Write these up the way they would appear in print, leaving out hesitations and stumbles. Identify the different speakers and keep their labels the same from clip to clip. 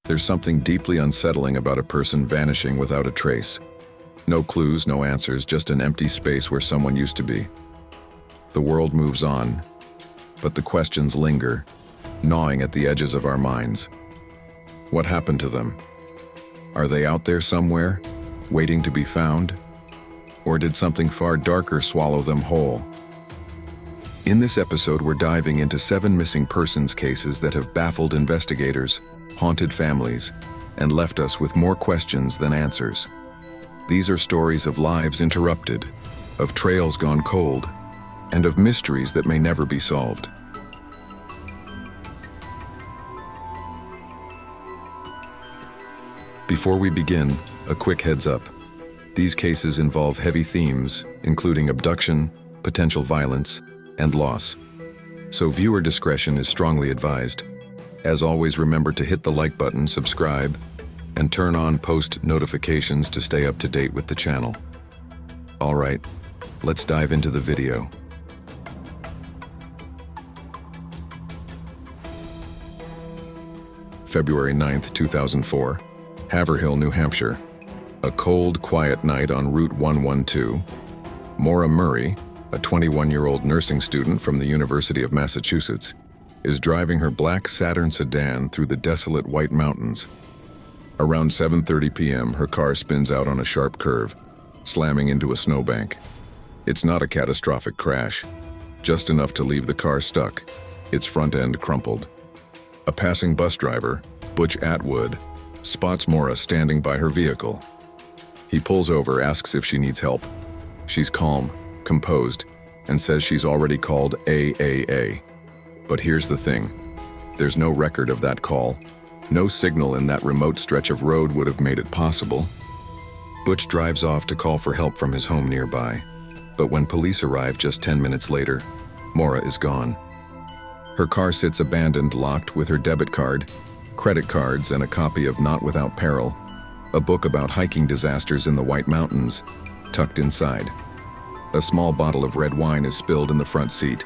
Speaker 1: There's something deeply unsettling about a person vanishing without a trace. No clues, no answers, just an empty space where someone used to be. The world moves on, but the questions linger, gnawing at the edges of our minds. What happened to them? Are they out there somewhere, waiting to be found? Or did something far darker swallow them whole? In this episode, we're diving into 7 missing persons cases that have baffled investigators, haunted families, and left us with more questions than answers. These are stories of lives interrupted, of trails gone cold, and of mysteries that may never be solved. Before we begin, a quick heads up. These cases involve heavy themes, including abduction, potential violence, and loss. So viewer discretion is strongly advised. As always, remember to hit the like button, subscribe, and turn on post notifications to stay up to date with the channel. All right, let's dive into the video. February 9th, 2004, Haverhill, New Hampshire. A cold, quiet night on Route 112. Maura Murray, a 21-year-old nursing student from the University of Massachusetts, is driving her black Saturn sedan through the desolate White Mountains. Around 7:30 p.m., her car spins out on a sharp curve, slamming into a snowbank. It's not a catastrophic crash, just enough to leave the car stuck, its front end crumpled. A passing bus driver, Butch Atwood, spots Maura standing by her vehicle. He pulls over, asks if she needs help. She's calm, composed, and says she's already called AAA. But here's the thing. There's no record of that call. No signal in that remote stretch of road would have made it possible. Butch drives off to call for help from his home nearby. But when police arrive just 10 minutes later, Maura is gone. Her car sits abandoned, locked with her debit card, credit cards, and a copy of Not Without Peril, a book about hiking disasters in the White Mountains, tucked inside. A small bottle of red wine is spilled in the front seat,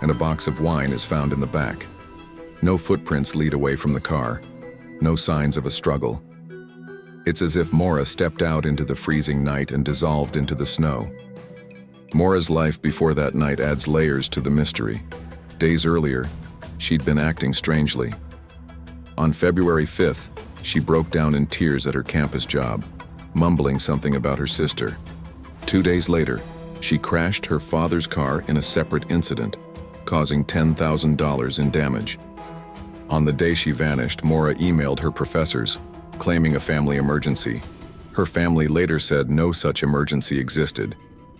Speaker 1: and a box of wine is found in the back. No footprints lead away from the car, no signs of a struggle. It's as if Maura stepped out into the freezing night and dissolved into the snow. Maura's life before that night adds layers to the mystery. Days earlier, she'd been acting strangely. On February 5th, she broke down in tears at her campus job, mumbling something about her sister. 2 days later, she crashed her father's car in a separate incident, causing $10,000 in damage. On the day she vanished, Maura emailed her professors, claiming a family emergency. Her family later said no such emergency existed.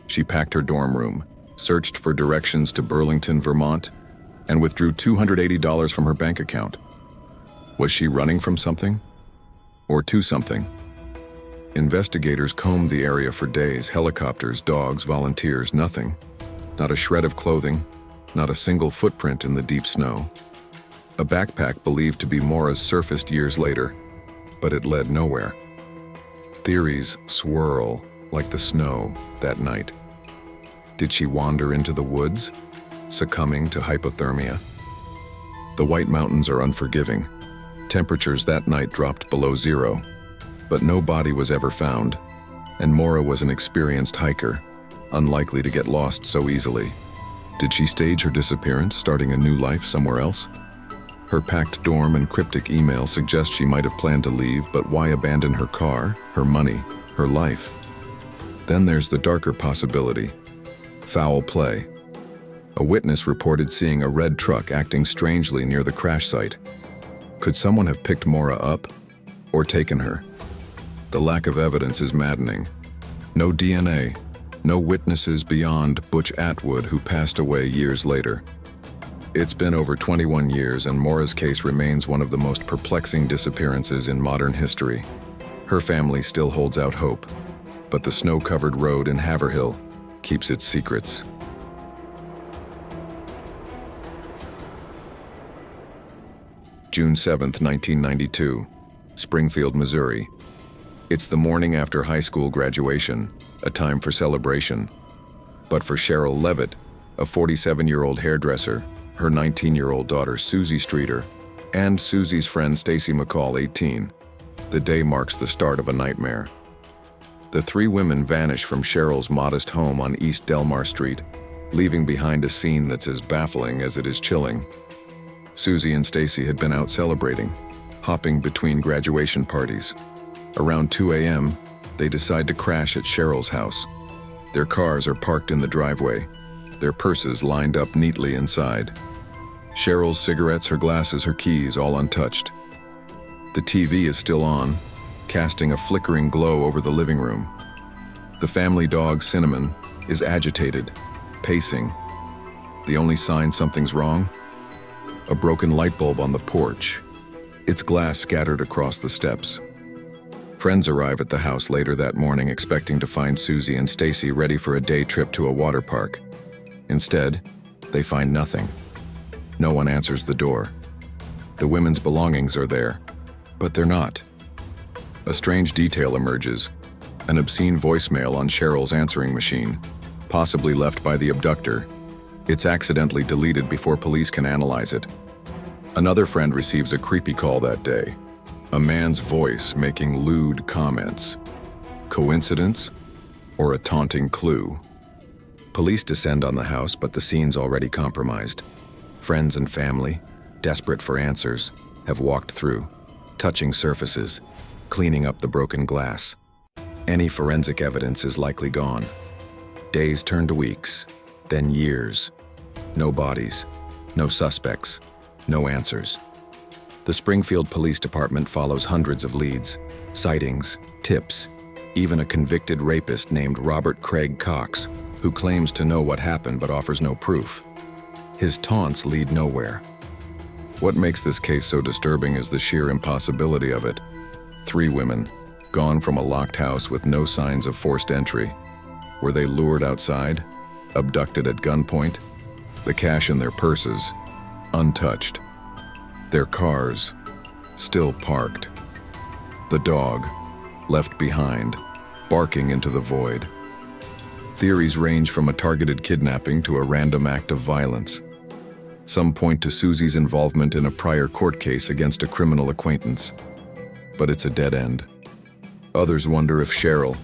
Speaker 1: She packed her dorm room, searched for directions to Burlington, Vermont, and withdrew $280 from her bank account. Was she running from something? Or to something? Investigators combed the area for days. Helicopters, dogs, volunteers, nothing. Not a shred of clothing, not a single footprint in the deep snow. A backpack believed to be Maura's surfaced years later, but it led nowhere. Theories swirl like the snow that night. Did she wander into the woods, succumbing to hypothermia? The White Mountains are unforgiving. Temperatures that night dropped below zero, but no body was ever found, and Maura was an experienced hiker, unlikely to get lost so easily. Did she stage her disappearance, starting a new life somewhere else? Her packed dorm and cryptic email suggest she might have planned to leave, but why abandon her car, her money, her life? Then there's the darker possibility: foul play. A witness reported seeing a red truck acting strangely near the crash site. Could someone have picked Maura up or taken her? The lack of evidence is maddening. No DNA, no witnesses beyond Butch Atwood, who passed away years later. It's been over 21 years, and Maura's case remains one of the most perplexing disappearances in modern history. Her family still holds out hope, but the snow-covered road in Haverhill keeps its secrets. June 7, 1992, Springfield, Missouri. It's the morning after high school graduation, a time for celebration. But for Cheryl Levitt, a 47-year-old hairdresser, her 19-year-old daughter Susie Streeter, and Susie's friend Stacy McCall, 18. The day marks the start of a nightmare. The three women vanish from Cheryl's modest home on East Delmar Street, leaving behind a scene that's as baffling as it is chilling. Susie and Stacy had been out celebrating, hopping between graduation parties. Around 2 a.m., they decide to crash at Cheryl's house. Their cars are parked in the driveway, their purses lined up neatly inside. Cheryl's cigarettes, her glasses, her keys, all untouched. The TV is still on, casting a flickering glow over the living room. The family dog, Cinnamon, is agitated, pacing. The only sign something's wrong? A broken light bulb on the porch, its glass scattered across the steps. Friends arrive at the house later that morning expecting to find Susie and Stacy ready for a day trip to a water park. Instead, they find nothing. No one answers the door. The women's belongings are there, but they're not. A strange detail emerges, an obscene voicemail on Cheryl's answering machine, possibly left by the abductor. It's accidentally deleted before police can analyze it. Another friend receives a creepy call that day, a man's voice making lewd comments. Coincidence or a taunting clue? Police descend on the house, but the scene's already compromised. Friends and family, desperate for answers, have walked through, touching surfaces, cleaning up the broken glass. Any forensic evidence is likely gone. Days turn to weeks, then years. No bodies, no suspects, no answers. The Springfield Police Department follows hundreds of leads, sightings, tips, even a convicted rapist named Robert Craig Cox, who claims to know what happened but offers no proof. His taunts lead nowhere. What makes this case so disturbing is the sheer impossibility of it. 3 women, gone from a locked house with no signs of forced entry. Were they lured outside? Abducted at gunpoint? The cash in their purses, untouched. Their cars, still parked. The dog, left behind, barking into the void. Theories range from a targeted kidnapping to a random act of violence. Some point to Susie's involvement in a prior court case against a criminal acquaintance, but it's a dead end. Others wonder if Cheryl,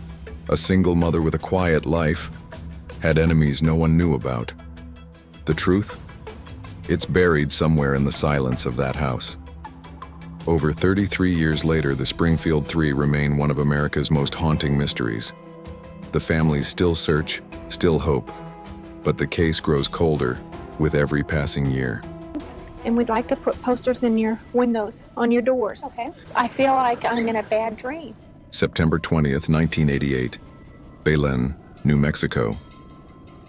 Speaker 1: a single mother with a quiet life, had enemies no one knew about. The truth? It's buried somewhere in the silence of that house. Over 33 years later, the Springfield Three remain one of America's most haunting mysteries. The families still search, still hope, but the case grows colder with every passing year.
Speaker 2: And we'd like to put posters in your windows, on your doors.
Speaker 3: Okay.
Speaker 2: I feel like I'm in a bad dream.
Speaker 1: September 20th, 1988, Belen, New Mexico.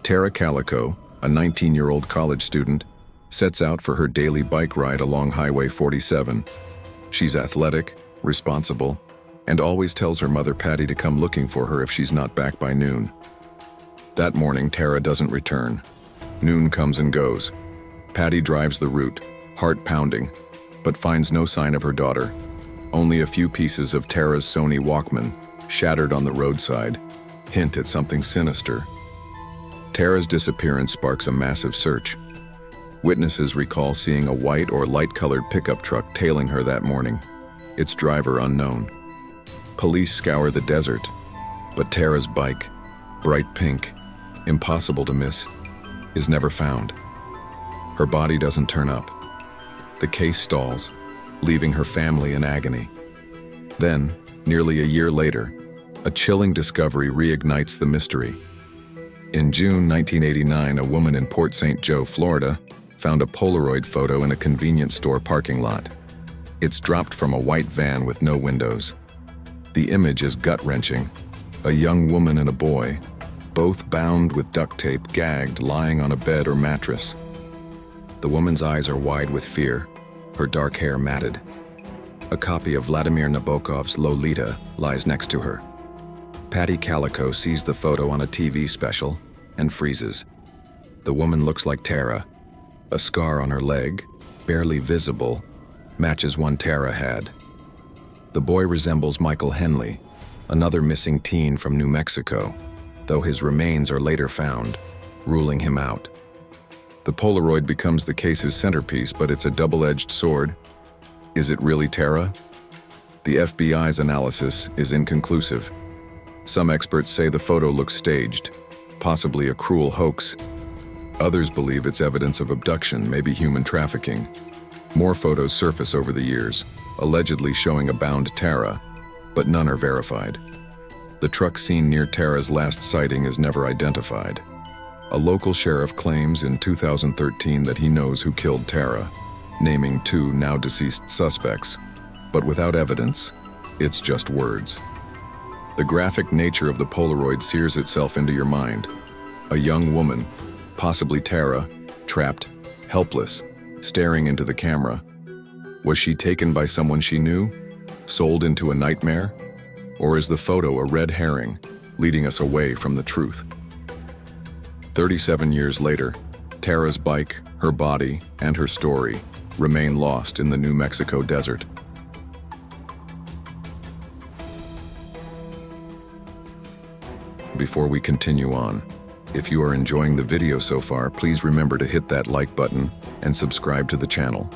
Speaker 1: Tara Calico, a 19-year-old college student, sets out for her daily bike ride along Highway 47. She's athletic, responsible, and always tells her mother Patty to come looking for her if she's not back by noon. That morning, Tara doesn't return. Noon comes and goes. Patty drives the route, heart pounding, but finds no sign of her daughter. Only a few pieces of Tara's Sony Walkman, shattered on the roadside, hint at something sinister. Tara's disappearance sparks a massive search. Witnesses recall seeing a white or light-colored pickup truck tailing her that morning, its driver unknown. Police scour the desert, but Tara's bike, bright pink, impossible to miss, is never found. Her body doesn't turn up. The case stalls, leaving her family in agony. Then, nearly a year later, a chilling discovery reignites the mystery. In June 1989, a woman in Port St. Joe, Florida, found a Polaroid photo in a convenience store parking lot. It's dropped from a white van with no windows. The image is gut-wrenching. A young woman and a boy, both bound with duct tape, gagged, lying on a bed or mattress. The woman's eyes are wide with fear, her dark hair matted. A copy of Vladimir Nabokov's Lolita lies next to her. Patty Calico sees the photo on a TV special and freezes. The woman looks like Tara. A scar on her leg, barely visible, matches one Tara had. The boy resembles Michael Henley, another missing teen from New Mexico, though his remains are later found, ruling him out. The Polaroid becomes the case's centerpiece, but it's a double-edged sword. Is it really Tara? The FBI's analysis is inconclusive. Some experts say the photo looks staged, possibly a cruel hoax. Others believe it's evidence of abduction, maybe human trafficking. More photos surface over the years, allegedly showing a bound Tara, but none are verified. The truck seen near Tara's last sighting is never identified. A local sheriff claims in 2013 that he knows who killed Tara, naming 2 now deceased suspects. But without evidence, it's just words. The graphic nature of the Polaroid sears itself into your mind. A young woman, possibly Tara, trapped, helpless, staring into the camera. Was she taken by someone she knew? Sold into a nightmare? Or is the photo a red herring, leading us away from the truth? 37 years later, Tara's bike, her body, and her story remain lost in the New Mexico desert. Before we continue on, if you are enjoying the video so far, please remember to hit that like button and subscribe to the channel.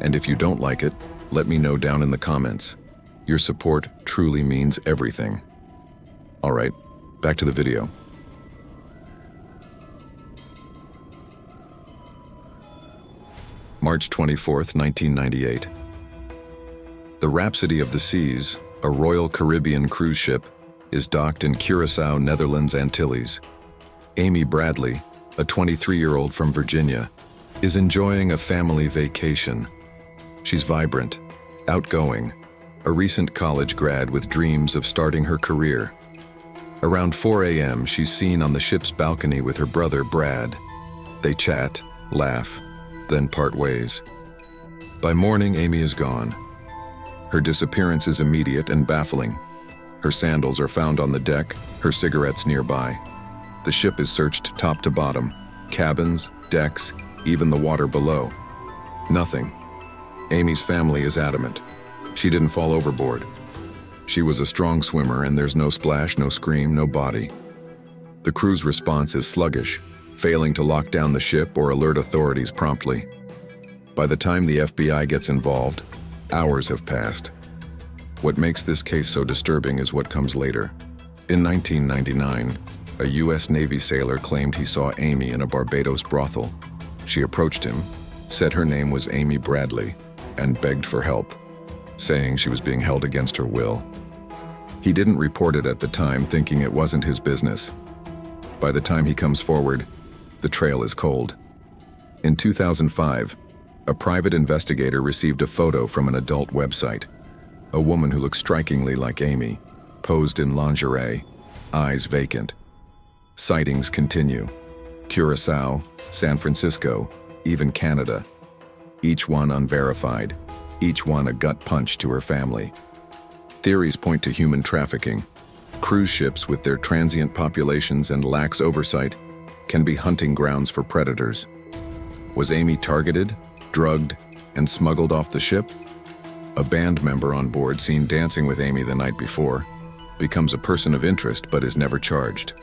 Speaker 1: And if you don't like it, let me know down in the comments. Your support truly means everything. All right, back to the video. March 24th, 1998. The Rhapsody of the Seas, a Royal Caribbean cruise ship, is docked in Curacao, Netherlands, Antilles. Amy Bradley, a 23-year-old from Virginia, is enjoying a family vacation. She's vibrant, outgoing, a recent college grad with dreams of starting her career. Around 4 a.m., she's seen on the ship's balcony with her brother, Brad. They chat, laugh, then part ways. By morning, Amy is gone. Her disappearance is immediate and baffling. Her sandals are found on the deck, her cigarettes nearby. The ship is searched top to bottom, cabins, decks, even the water below. Nothing. Amy's family is adamant. She didn't fall overboard. She was a strong swimmer, and there's no splash, no scream, no body. The crew's response is sluggish, failing to lock down the ship or alert authorities promptly. By the time the FBI gets involved, hours have passed. What makes this case so disturbing is what comes later. In 1999, a U.S. Navy sailor claimed he saw Amy in a Barbados brothel. She approached him, said her name was Amy Bradley, and begged for help, saying she was being held against her will. He didn't report it at the time, thinking it wasn't his business. By the time he comes forward, the trail is cold. In 2005, a private investigator received a photo from an adult website. A woman who looked strikingly like Amy, posed in lingerie, eyes vacant. Sightings continue. Curacao, San Francisco, even Canada. Each one unverified, each one a gut punch to her family. Theories point to human trafficking. Cruise ships, with their transient populations and lax oversight, can be hunting grounds for predators. Was Amy targeted, drugged, and smuggled off the ship? A band member on board seen dancing with Amy the night before becomes a person of interest but is never charged.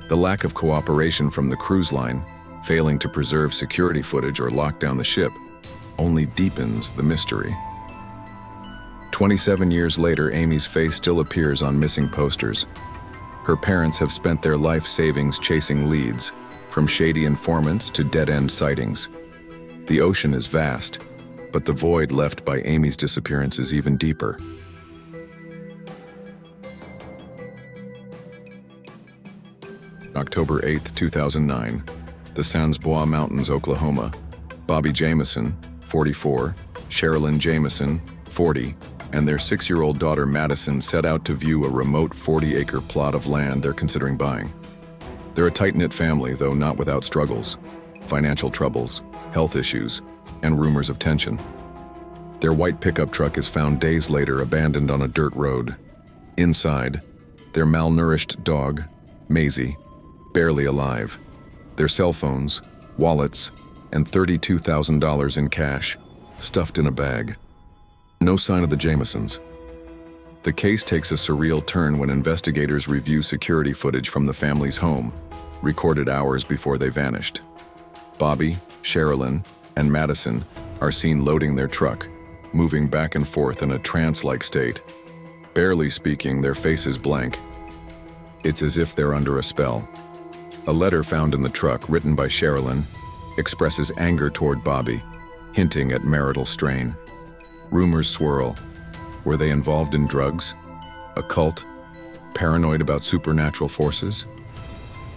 Speaker 1: The lack of cooperation from the cruise line, failing to preserve security footage or lock down the ship, only deepens the mystery. 27 years later, Amy's face still appears on missing posters. Her parents have spent their life savings chasing leads, from shady informants to dead-end sightings. The ocean is vast, but the void left by Amy's disappearance is even deeper. October 8, 2009, the Sans Bois Mountains, Oklahoma. Bobby Jameson, 44, Sherilyn Jameson, 40, and their 6-year-old daughter Madison set out to view a remote 40-acre plot of land they're considering buying. They're a tight-knit family, though not without struggles, financial troubles, health issues, and rumors of tension. Their white pickup truck is found days later abandoned on a dirt road. Inside, their malnourished dog, Maisie, barely alive. Their cell phones, wallets, and $32,000 in cash, stuffed in a bag. No sign of the Jamesons. The case takes a surreal turn when investigators review security footage from the family's home, recorded hours before they vanished. Bobby, Sherilyn, and Madison are seen loading their truck, moving back and forth in a trance-like state. Barely speaking, their faces blank. It's as if they're under a spell. A letter found in the truck, written by Sherilyn, expresses anger toward Bobby, hinting at marital strain. Rumors swirl. Were they involved in drugs? A cult? Paranoid about supernatural forces?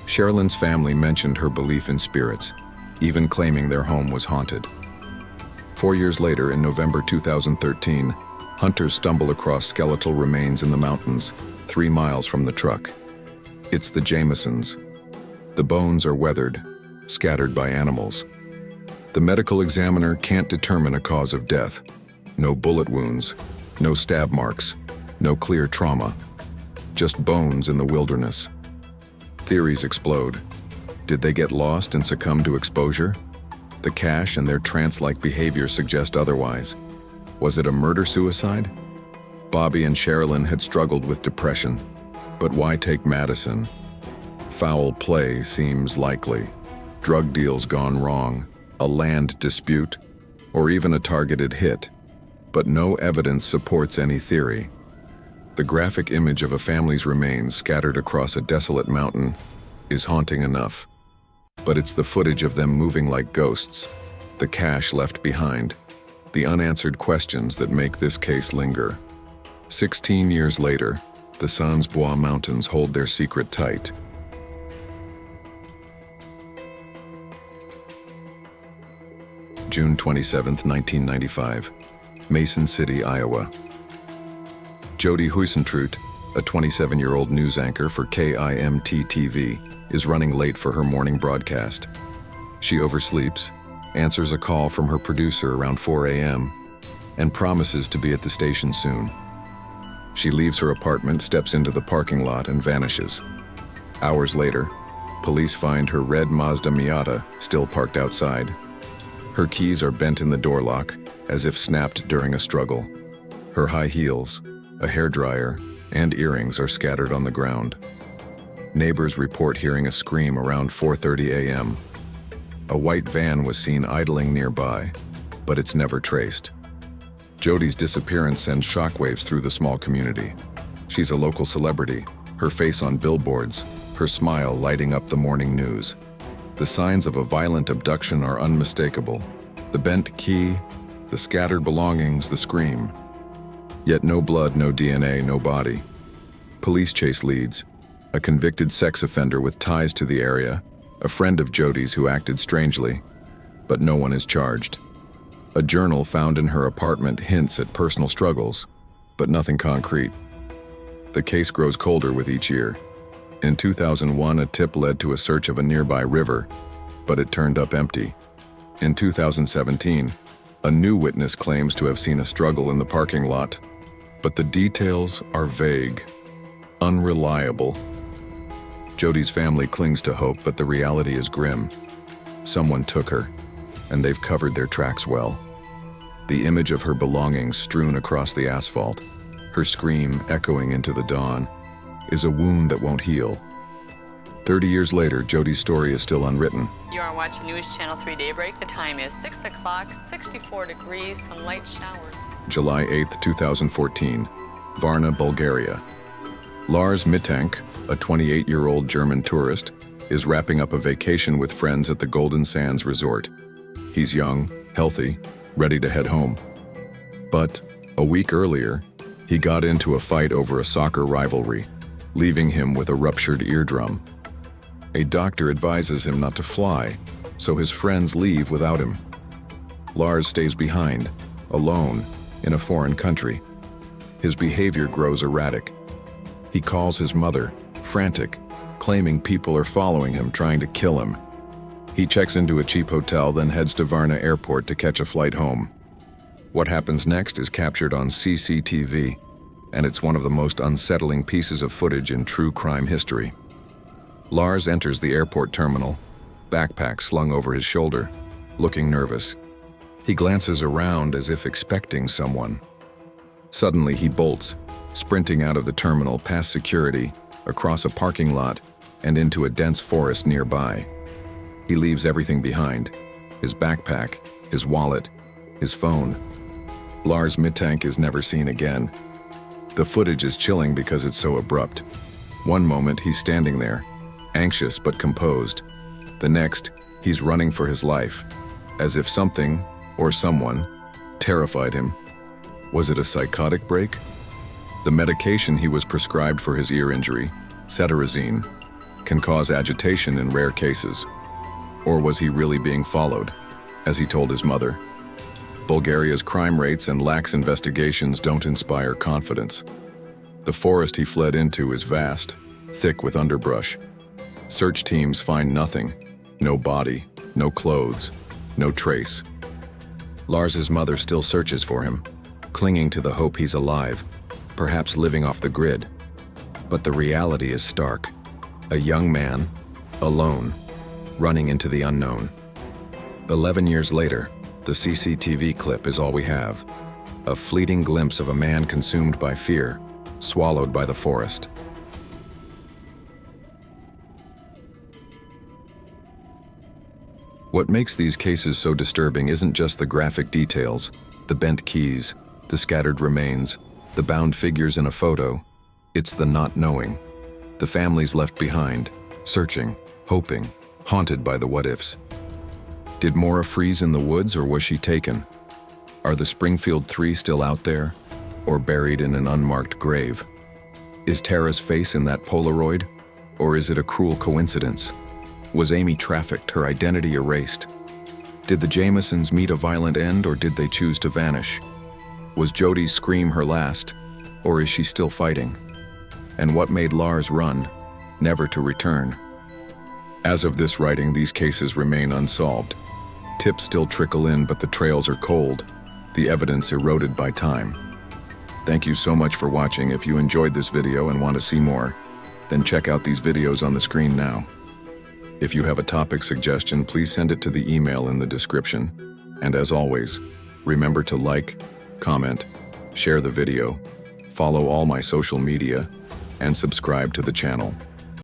Speaker 1: Sherilyn's family mentioned her belief in spirits, even claiming their home was haunted. 4 years later, in November 2013, hunters stumble across skeletal remains in the mountains, 3 miles from the truck. It's the Jamesons. The bones are weathered, scattered by animals. The medical examiner can't determine a cause of death. No bullet wounds, no stab marks, no clear trauma. Just bones in the wilderness. Theories explode. Did they get lost and succumb to exposure? The cache and their trance-like behavior suggest otherwise. Was it a murder-suicide? Bobby and Sherilyn had struggled with depression. But why take medicine? Foul play seems likely. Drug deals gone wrong, a land dispute, or even a targeted hit. But no evidence supports any theory. The graphic image of a family's remains scattered across a desolate mountain is haunting enough. But it's the footage of them moving like ghosts, the cache left behind, the unanswered questions that make this case linger. 16 years later, the Sans Bois Mountains hold their secret tight. June 27, 1995, Mason City, Iowa. Jody Huisentroot, a 27-year-old news anchor for KIMT-TV, is running late for her morning broadcast. She oversleeps, answers a call from her producer around 4 a.m., and promises to be at the station soon. She leaves her apartment, steps into the parking lot, and vanishes. Hours later, police find her red Mazda Miata still parked outside. Her keys are bent in the door lock, as if snapped during a struggle. Her high heels, a hairdryer, and earrings are scattered on the ground. Neighbors report hearing a scream around 4:30 a.m. A white van was seen idling nearby, but it's never traced. Jody's disappearance sends shockwaves through the small community. She's a local celebrity, her face on billboards, her smile lighting up the morning news. The signs of a violent abduction are unmistakable. The bent key, the scattered belongings, the scream. Yet no blood, no DNA, no body. Police chase leads. A convicted sex offender with ties to the area, a friend of Jody's who acted strangely, but no one is charged. A journal found in her apartment hints at personal struggles, but nothing concrete. The case grows colder with each year. In 2001, a tip led to a search of a nearby river, but it turned up empty. In 2017, a new witness claims to have seen a struggle in the parking lot, but the details are vague, unreliable. Jody's family clings to hope, but the reality is grim. Someone took her, and they've covered their tracks well. The image of her belongings strewn across the asphalt, her scream echoing into the dawn, is a wound that won't heal. 30 years later, Jody's story is still unwritten.
Speaker 3: You are watching News Channel 3 Daybreak. The time is 6 o'clock, 64 degrees, some light showers.
Speaker 1: July 8, 2014, Varna, Bulgaria. Lars Mittank, a 28-year-old German tourist, is wrapping up a vacation with friends at the Golden Sands Resort. He's young, healthy, ready to head home. But a week earlier, he got into a fight over a soccer rivalry, leaving him with a ruptured eardrum. A doctor advises him not to fly, so his friends leave without him. Lars stays behind, alone, in a foreign country. His behavior grows erratic. He calls his mother, frantic, claiming people are following him, trying to kill him. He checks into a cheap hotel, then heads to Varna Airport to catch a flight home. What happens next is captured on CCTV, and it's one of the most unsettling pieces of footage in true crime history. Lars enters the airport terminal, backpack slung over his shoulder, looking nervous. He glances around as if expecting someone. Suddenly he bolts, sprinting out of the terminal past security, across a parking lot, and into a dense forest nearby. He leaves everything behind, his backpack, his wallet, his phone. Lars Mittank is never seen again. The footage is chilling because it's so abrupt. One moment he's standing there, anxious but composed. The next, he's running for his life, as if something, or someone, terrified him. Was it a psychotic break? The medication he was prescribed for his ear injury, cetirizine, can cause agitation in rare cases. Or was he really being followed, as he told his mother? Bulgaria's crime rates and lax investigations don't inspire confidence. The forest he fled into is vast, thick with underbrush. Search teams find nothing. No body, no clothes, no trace. Lars's mother still searches for him, clinging to the hope he's alive, perhaps living off the grid. But the reality is stark. A young man, alone, running into the unknown. 11 years later, the CCTV clip is all we have. A fleeting glimpse of a man consumed by fear, swallowed by the forest. What makes these cases so disturbing isn't just the graphic details, the bent keys, the scattered remains, the bound figures in a photo. It's the not knowing. The families left behind, searching, hoping, haunted by the what-ifs. Did Maura freeze in the woods, or was she taken? Are the Springfield Three still out there, or buried in an unmarked grave? Is Tara's face in that Polaroid, or is it a cruel coincidence? Was Amy trafficked, her identity erased? Did the Jamesons meet a violent end, or did they choose to vanish? Was Jody's scream her last, or is she still fighting? And what made Lars run, never to return? As of this writing, these cases remain unsolved. Tips still trickle in, but the trails are cold, the evidence eroded by time. Thank you so much for watching. If you enjoyed this video and want to see more, then check out these videos on the screen now. If you have a topic suggestion, please send it to the email in the description. And as always, remember to like, comment, share the video, follow all my social media, and subscribe to the channel.